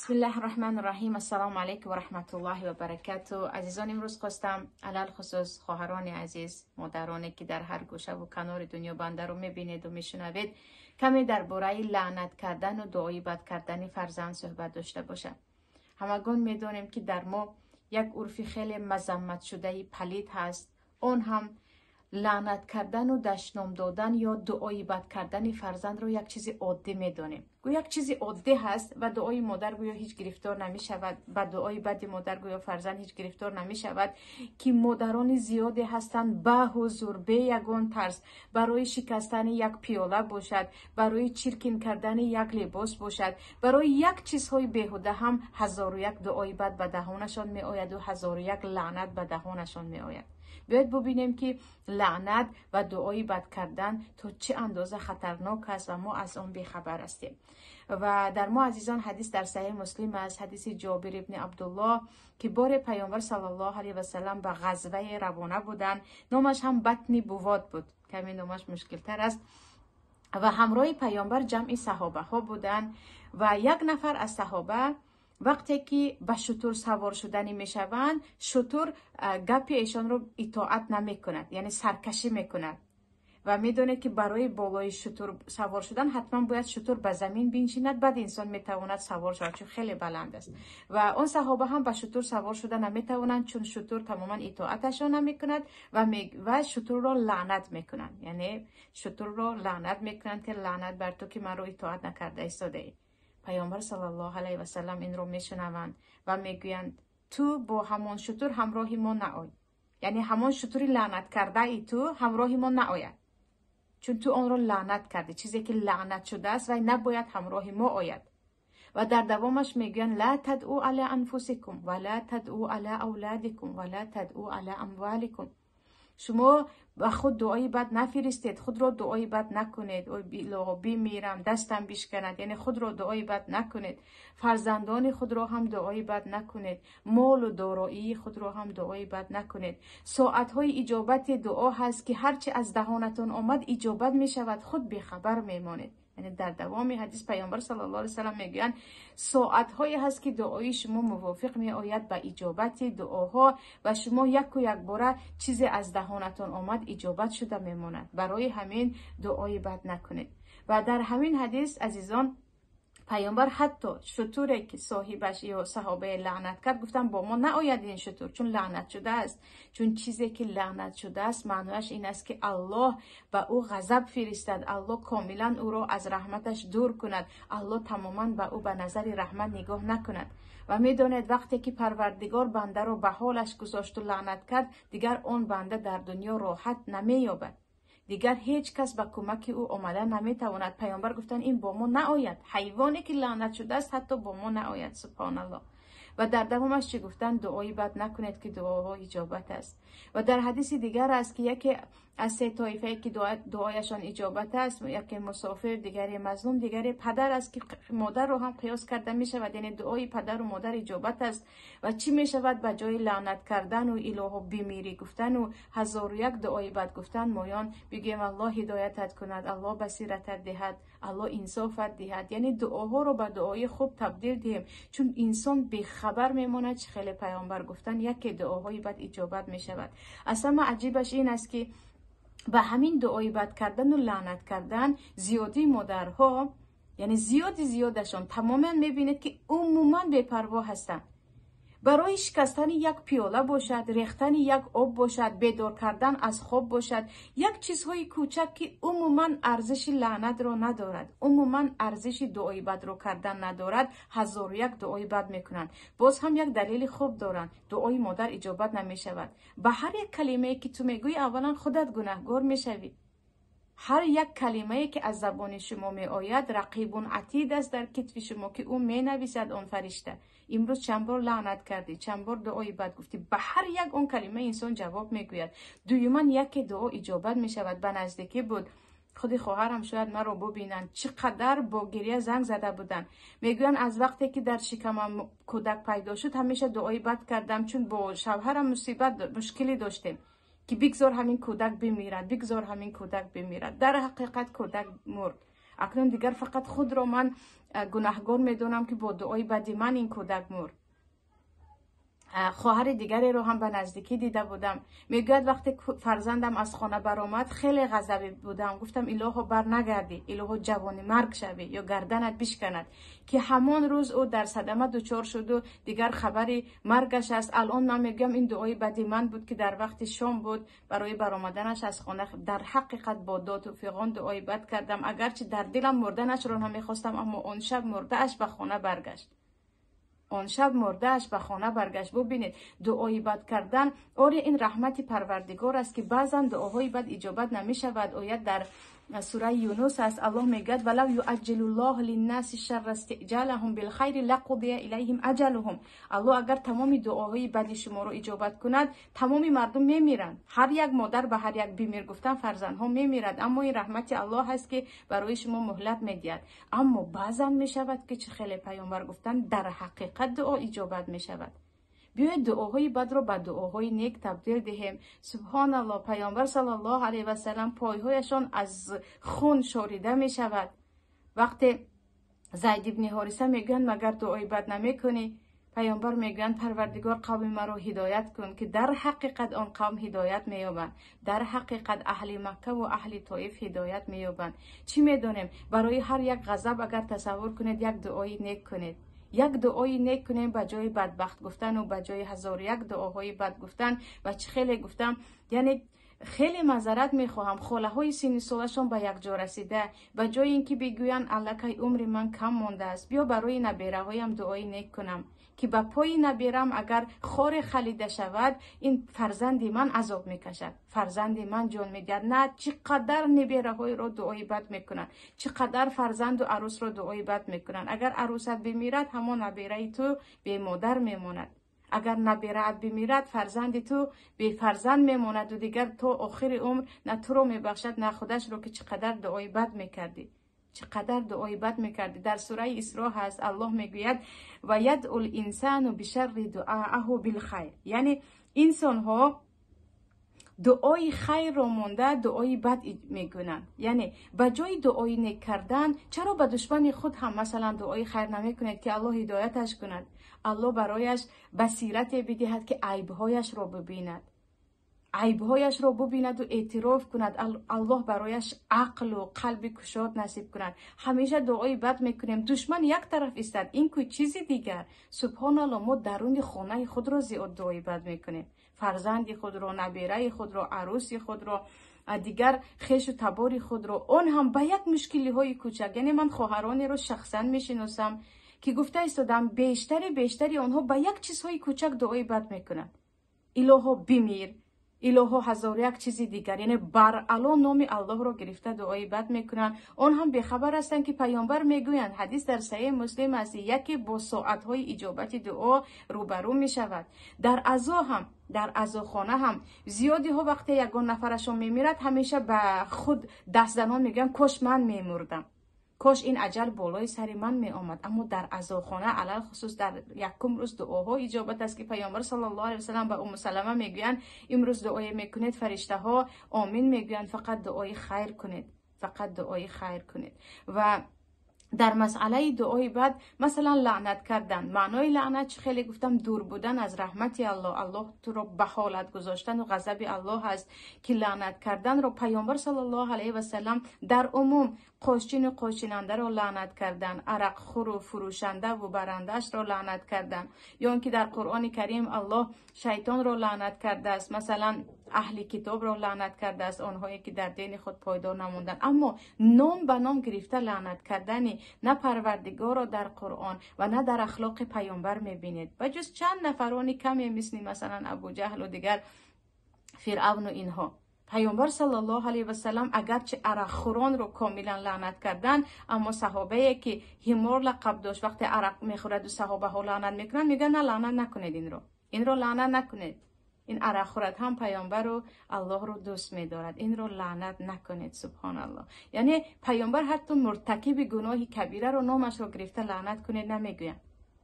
بسم الله الرحمن الرحیم. السلام علیکم و رحمت الله و برکاته. عزیزان، امروز خواستم علل خصوص خواهران عزیز، مادرانی که در هر گوشه و کنار دنیا بنده رو میبینید و میشنوید، کمی درباره لعنت کردن و دعای بد کردن فرزند صحبت داشته باشم. همگان میدونیم که در ما یک عرفی خیلی مذمت شده پلید هست، اون هم لعنت کردن و دشنام دادن یا دعای بد کردن فرزند رو یک چیز عادی میدونیم. گویا یک چیز عادی هست و دعای مادر گویا هیچ گرفتار نمی شود، و دعای بد مادر گویا فرزند هیچ گرفتار نمی شود، که مادران زیادی هستند به حضور به یگان ترس برای شکستن یک پیاله باشد، برای چرکین کردن یک لباس باشد، برای یک چیزهای بیهوده هم هزار و یک دعای بد به دهانشان می آید و هزار و یک لعنت به دهانشان می آید. بیاید ببینیم که لعنت و دعای بد کردن تا چه اندازه خطرناک است و ما از آن بیخبر هستیم. و در ما عزیزان حدیث در صحیح مسلم است، حدیث جابر ابن عبدالله که بار پیامبر صلی الله علیه و سلم به غزوه روانه بودند. نامش هم بطن بواد بود، کمی نامش مشکل تر است. و همراه پیامبر جمعی صحابه ها بودند و یک نفر از صحابه وقتی که به شتر سوار شدنی میشوند، شتر گپ ایشان رو اطاعت نمی کند، یعنی سرکشی میکند و میدونه که برای بالای شتر سوار شدن حتما باید شتر به زمین بنشیند، بعد انسان میتواند سوار شود چون خیلی بلند است. و اون صحابه هم به شتر سوار شدن نمیتوانند چون شتر تماما اطاعتشان نمیکند و شتر را لعنت میکنند، یعنی شتر را لعنت میکنند که لعنت بر تو که من رو اطاعت نکرده ایستاده ای. پیامبر صلی الله علیه و سلم این رو میشنوند و میگویند تو با همان شتر همراه ما نآی، یعنی همان شتری لعنت کرده ای تو همراه ما نآید، چون تو آن را لعنت کردی، چیزی که لعنت شده است و نباید همراه ما آید. و در دوامش میگویند لا تدعوا علی انفسکم ولا تدعوا علی اولادکم ولا تدعوا علی اموالکم. شما به خود دعای بد نفرستید، خود را دعای بد نکنید. او بیمیرم دستم بشکند، یعنی خود را دعای بد نکنید. فرزندان خود را هم دعای بد نکنید. مال و دارایی خود را هم دعای بد نکنید. ساعتهای اجابت دعا هست که هرچی از دهانتان آمد اجابت می شود، خود بیخبر میمانید. یعنی در دوام حدیث پیامبر صلی الله علیه و سلم میگویند ساعت‌هایی هست که دعای شما موافق می آید به اجابت دعاها و شما یک و یک باره چیزی از دهانتان آمد اجابت شده میماند. برای همین دعای بد نکنید. و در همین حدیث عزیزان پیامبر حتی شتری که صاحبش یا صحابه لعنت کرد گفتن با ما نآید این شتر، چون لعنت شده است. چون چیزی که لعنت شده است معنیش این است که الله به او غضب فرستد، الله کاملا او را از رحمتش دور کند، الله تماما به او به نظر رحمت نگاه نکند. و میدانید وقتی که پروردگار بنده را به حالش گذاشت و لعنت کرد، دیگر اون بنده در دنیا راحت نمییابد، دیگر هیچ کس به کمک او آمده نمیتواند. پیامبر گفتن این با ما نآید، حیوانی که لعنت شده است حتی با ما نآید. سبحان الله. و در دوامش چی گفتن؟ دعای بد نکنید که دعاها اجابت است. و در حدیث دیگر است که یکی از سه طایفه که دعایشان اجابت است، یکی مسافر، دیگری مظلوم، دیگری پدر است که مادر رو هم قیاس کرده می شود، یعنی دعای پدر و مادر اجابت است. و چی می شود؟ به جای لعنت کردن و الها بیمیری گفتن و هزار و یک دعای بد گفتن، مایان بگیم الله هدایتت کند، الله بصیرتت دهد، الله انصافت دهد. یعنی دعاها رو به دعای خوب تبدیل دهیم، چون انسان خبر میمونه چه خیلی پیامبر گفتن یکی دعاهای بد اجابت می شود. اصلا عجیبش این است که به همین دعای بد کردن و لعنت کردن زیادی مادرها، یعنی زیادشان تماما میبینید که عموما بی‌پروا هستند. برای شکستن یک پیاله باشد، ریختن یک آب باشد، بیدار کردن از خواب باشد، یک چیزهای کوچک که عموما ارزش لعنت را ندارد، عموما ارزش دعای بد را کردن ندارد، هزار و یک دعای بد میکنند. باز هم یک دلیل خوب دارند، دعای مادر اجابت نمی شود. به هر یک کلمه که تو میگویی اولا خودت گناهگار میشوی. هر یک کلمه که از زبان شما می آید رقیبون عتید است در کتف شما که او می نویسد اون فرشته. امروز چند بار لعنت کردی، چند بار دعای بد گفتی، به هر یک اون کلمه انسان جواب میگوید. دویما یک دعا اجابت می شود. به نزدیکی بود خودی خواهرم شاید من رو ببینن چقدر با گریه زنگ زده بودن، میگوین از وقتی که در شکمم کودک پیدا شد همیشه دعای بد کردم، چون با شوهرم مشکلی داشتیم که بگذار همین کودک بمیرد، بگذار همین کودک بمیرد. در حقیقت کودک مرد. اکنون دیگر فقط خود را من گناهگار میدونم که با دعای بدی من این کودک مرد. خواهر دیگری رو هم به نزدیکی دیده بودم، میگوید وقتی فرزندم از خانه برآمد خیلی غضبی بودم، گفتم الهو بر نگردی، الهو جوانی مرگ شوی یا گردنت بشکند، که همان روز او در صدمه دچار شد و دیگر خبری مرگش است. الان من میگم این دعای بدی من بود که در وقت شام بود برای برآمدنش از خانه در حقیقت با داد و فغان دعای بد کردم، اگرچه در دلم مردنش رو نمیخواستم، اما اون شب مردهش به خانه برگشت. آن شب مردهش به خانه برگشت. ببینید دعای بد کردن آری این رحمت پروردگار است که بعضا دعاهای بد اجابت نمی شود. آیت در سوره یونس است، الله میگه ولو یعجل الله للناس الشر استعجالهم بالخير لقضي الیهم اجلهم. الله اگر تمام دعاهای بد شما رو اجابت کند تمام مردم میمیرند. هر یک مادر به هر یک بیمار گفتن فرزندها میمیرد، اما این رحمت الله هست که برای شما مهلت میدهد. اما بعضا میشود که چه خیلی پیامبر گفتن در حقیقت دعا اجابت میشود. بیاید دعاهای بد رو به دعاهای نیک تبدیل دهیم. سبحان الله، پیامبر صلی الله علیه و سلم پایهایشان از خون شوریده می شود. وقتی زید ابن حارثه میگن مگر دعای بد نمی کنی؟ پیامبر میگن پروردگار قوم مرا هدایت کن، که در حقیقت آن قوم هدایت مییابند. در حقیقت اهل مکه و اهل طائف هدایت مییابند. چی میدونیم؟ برای هر یک غضب اگر تصور کنید یک دعای نیک کنید، یک دعای نیک کنیم به جای بدبخت گفتن و به جای هزار یک دعاهای بد گفتن. و چه خیلی گفتم، یعنی خیلی معذرت میخواهم، خاله های سن سالشون به یک جا رسیده، به جای اینکه بگوین الکی عمر من کم مانده است، بیا برای نبیره هایم دعای نیک کنم که به پای نبیرم اگر خار خلیده شود این فرزند من عذاب میکشد، فرزند من جان میدهد. نه چقدر نبیره های رو دعای بد میکنن، چقدر فرزند و عروس رو دعای بد میکنن. اگر عروست بمیرد همان نبیره تو به مادر میماند، اگر نبیره‌ات بمیرد فرزند تو به فرزند میماند و دیگر تو آخر عمر نه تو رو میبخشد نه خودش رو، که چقدر دعای بد میکردی، چقدر دعای بد میکردی. در سوره اسراء هست الله میگوید و یدعو الانسان بشر دعاءه بالخیر، یعنی انسان ها دعای خیر رو مونده دعای بد میکنن. یعنی به جای دعای نیک کردن چرا به دشمن خود هم مثلا دعای خیر نمیکنید که الله هدایتش کند، الله برایش بصیرت بدهد که عیبهایش رو ببیند، عیبهایش رو ببیند و اعتراف کند، الله برایش عقل و قلب کشاد نصیب کند. همیشه دعای بد میکنیم، دشمن یک طرف استاد این کوی چیزی دیگر. سبحان الله، ما درون خانه خود رو زیاد دعای بد میکنیم، فرزند خود رو، نبیره خود رو، عروس خود رو، دیگر خیش و تبار خود رو، اون هم به یک مشکلی های کوچک. یعنی من خواهرانی رو شخصا میشناسم که گفته ایستادم بیشتری آنها به یک چیزهای کوچک دعای بد میکنن، الهو بمیر، الهو هزار یک چیزی دیگر، یعنی بر علا نام الله رو گرفته دعای بد میکنن. اون هم بخبر هستن که پیامبر میگویند، حدیث در صحیح مسلم است، یکی با ساعتهای اجابت دعا روبرو میشود. در عزا هم، در عزاخانه هم زیادی ها وقتی یگان نفرشون میمیرد همیشه به خود دست زنان میگن کاش من میمردم، کاش این اجل بالای سر من می آمد. اما در عزاخانه علل خصوص در یکم روز دعاها اجابت است که پیامبر صلی الله علیه و سلم به ام سلمه میگویند امروز دعای میکنید فرشته ها آمین میگویند، فقط دعای خیر کنید، فقط دعای خیر کنید. و در مسئله دعای بد مثلا لعنت کردن، معنای لعنت چه خیلی گفتم دور بودن از رحمت الله، الله تو رو به حالت گذاشتن و غضب الله هست که لعنت کردن رو پیامبر صلی الله علیه و سلم در عموم قاشچین و قاشچیننده رو لعنت کردن، عرق خور و فروشنده و برندش رو لعنت کردن، یا اینکه در قرآن کریم الله شیطان رو لعنت کرده است، مثلا اهل کتاب رو لعنت کرده است، آنهایی که در دین خود پایدار نموندن. اما نام به نام گرفته لعنت کردنی نه پروردگار رو در قرآن و نه در اخلاق پیامبر میبینید، و جز چند نفرانی کمی مثلا ابو جهل و دیگر فرعون و اینها. پیامبر صلی الله علیه و سلم اگرچه عرق خوران رو کاملا لعنت کردن، اما صحابه که حمار لقب داشت وقتی عرق میخورد و صحابه ها لعنت میکنن میگن نه لعنت نکنید، این رو لعنت نکنید، این عرق خورد هم پیامبر رو الله رو دوست می‌دارد، این رو لعنت نکنید. سبحان الله، یعنی پیامبر حتی مرتکب گناه کبیره رو نامش رو گرفته لعنت کنید نمیگوید.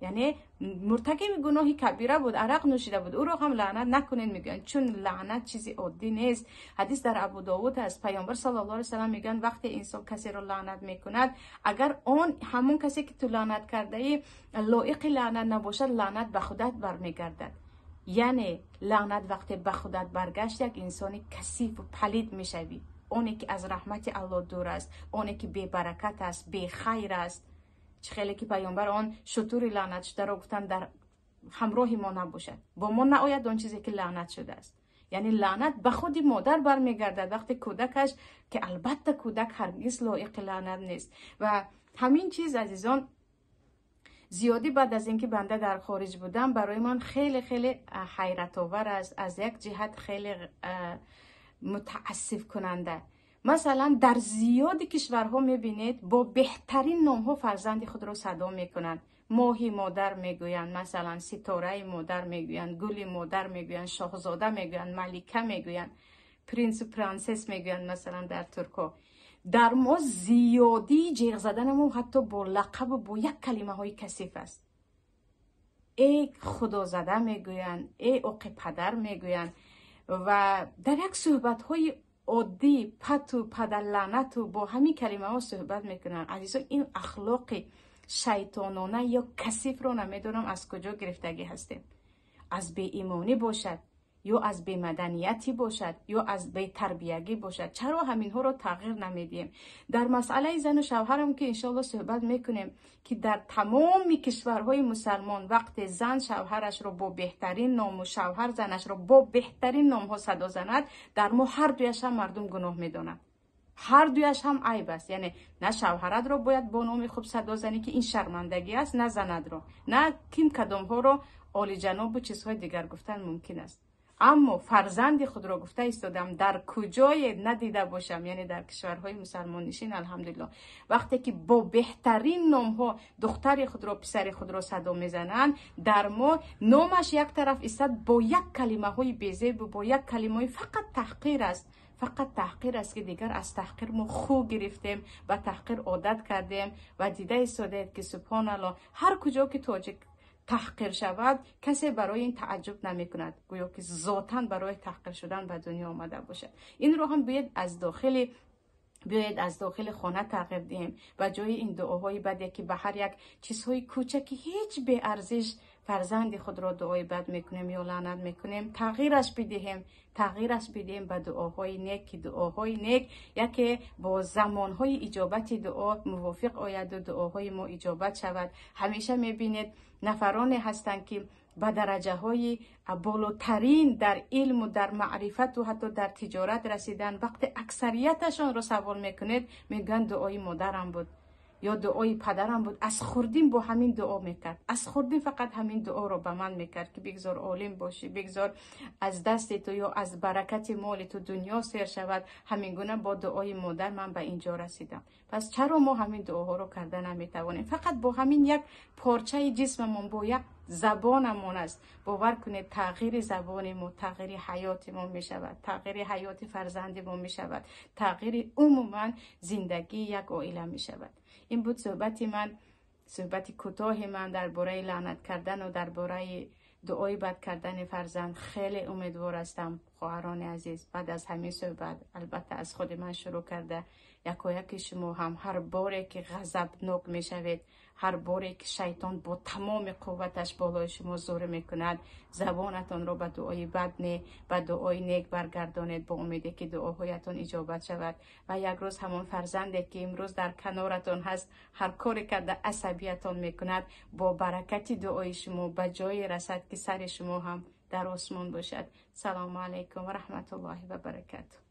یعنی مرتکب گناه کبیره بود، عرق نوشیده بود، او رو هم لعنت نکنین میگن، چون لعنت چیزی عادی نیست. حدیث در ابو داود است، پیامبر صلی الله علیه و سلم میگن وقتی انسان کسی رو لعنت میکند، اگر اون همون کسی که تو لعنت کرده ای لایق لعنت نباشد، لعنت به خودت برمیگردد. یعنی لعنت وقتی به خودت برگشت، یک انسانی کثیف و پلید میشوی. اونی که از رحمت الله دور است، اونی که بی برکت است، بی خیر است. چه خیلی که پیامبر آن شطور لعنت شده را گفتن در همراه ما نباشد، با ما نآید اون چیزی که لعنت شده است. یعنی لعنت به خود مادر برمیگردد وقتی کودکش، که البته کودک هرگز لایق لعنت نیست. و همین چیز عزیزان زیادی بعد از اینکه بنده در خارج بودم برای من خیلی خیلی حیرت آور است، از یک جهت خیلی متاسف کننده. مثلا در زیادی کشورها میبینید با بهترین نامها فرزند خود را صدا میکنند. ماهی مادر میگویند، مثلا ستاره مادر میگویند، گل مادر میگویند، شاهزاده میگویند، ملکه میگویند، پرنس و پرنسس میگویند مثلا در ترکا. در ما زیادی جیغ زدن ما حتی با لقب و با یک کلمه های کثیف است. ای خدا زده میگویند، ای اوق پدر میگویند، و در یک صحبت های عادی پت و پدر لعنت و با همین کلمه ها صحبت میکنن. عزیزان این اخلاق شیطانانه یا کثیف رو نمیدونم از کجا گرفتگی هستیم. از بی ایمانی باشد، یا از بی مدنیتی باشد، یا از بی تربیتی باشد، چرا همین ها رو تغییر نمیدیم؟ در مسئله زن و شوهرم که انشالله صحبت میکنیم، که در تمام کشورهای مسلمان وقت زن شوهرش رو با بهترین نام و شوهر زنش رو با بهترین نام ها صدا زند، در ما هر دویش هم مردم گناه میدونند، هر دویش هم عیب است. یعنی نه شوهرت رو باید با نام خوب صدا زنی که این شرمندگی است، نه زند رو، نه کیم کدام ها رو عالی جناب و چیزهای دیگر گفتن ممکن است. اما فرزند خود را گفته ایستادم در کجای ندیده باشم، یعنی در کشورهای مسلمان نشین الحمدلله، وقتی که با بهترین نام ها دختر خود را پسر خود را صدا میزنند، در ما نامش یک طرف ایستاد با یک کلمه های بی‌زیب و با یک کلمه های فقط تحقیر است. فقط تحقیر است که دیگر از تحقیر ما خو گرفتیم و تحقیر عادت کردیم و دیده ایستاده که سبحان الله هر کجا که تاجیک تحقیر شود کسی برای این تعجب نمی کند، گویا که ذاتاً برای تحقیر شدن به دنیا آمده باشد. این رو هم بیاید از داخل خانه تغییر دهیم و جای این دعاهای بدی که به هر یک چیزهای کوچکی هیچ به ارزش فرزند خود را دعای بد میکنیم یا لعنت میکنیم، تغییرش بدهیم به دعاهای نیک، که دعاهای نیک یکی با زمانهای اجابت دعا موافق آید و دعاهای ما اجابت شود. همیشه میبینید نفرانی هستند که به درجه های بالاترین در علم و در معرفت و حتی در تجارت رسیدن، وقتی اکثریتشان را سوال میکنید میگن دعای مادرم بود یا دعای پدرم بود، از خوردیم با همین دعا میکرد، از خوردیم فقط همین دعا رو به من میکرد که بگذار عالم باشی، بگذار از دست تو یا از برکت مال تو دنیا سیر شود. همین گونه با دعای مادر من به اینجا رسیدم. پس چرا ما همین دعاها رو کرده نمیتوانیم؟ فقط با همین یک پارچه جسممون، با یک زبانمون است. باور کنید تغییر زبان ما تغییر حیات ما می شود، تغییر حیات فرزند ما می شود، تغییر عموما زندگی یک عائله می شود. این بود صحبت کوتاه من درباره لعنت کردن و درباره دعای بد کردن فرزند. خیلی امیدوار هستم خواهران عزیز بعد از همین صحبت، البته از خود من شروع کرده، یکی شما هم هر باره که غضبناک میشوید، هر باره که شیطان با تمام قوتش بالای شما زور میکند، زبانتان رو به دعای بد به دعای نیک برگردانید، با امیدی که دعاهایتان اجابت شود و یک روز همون فرزندی که امروز در کنارتان هست هر کاری که در عصبیتان میکند، با برکت دعای شما به جای رسد که سر شما هم در آسمان باشد. سلام علیکم و رحمت الله و برکاته.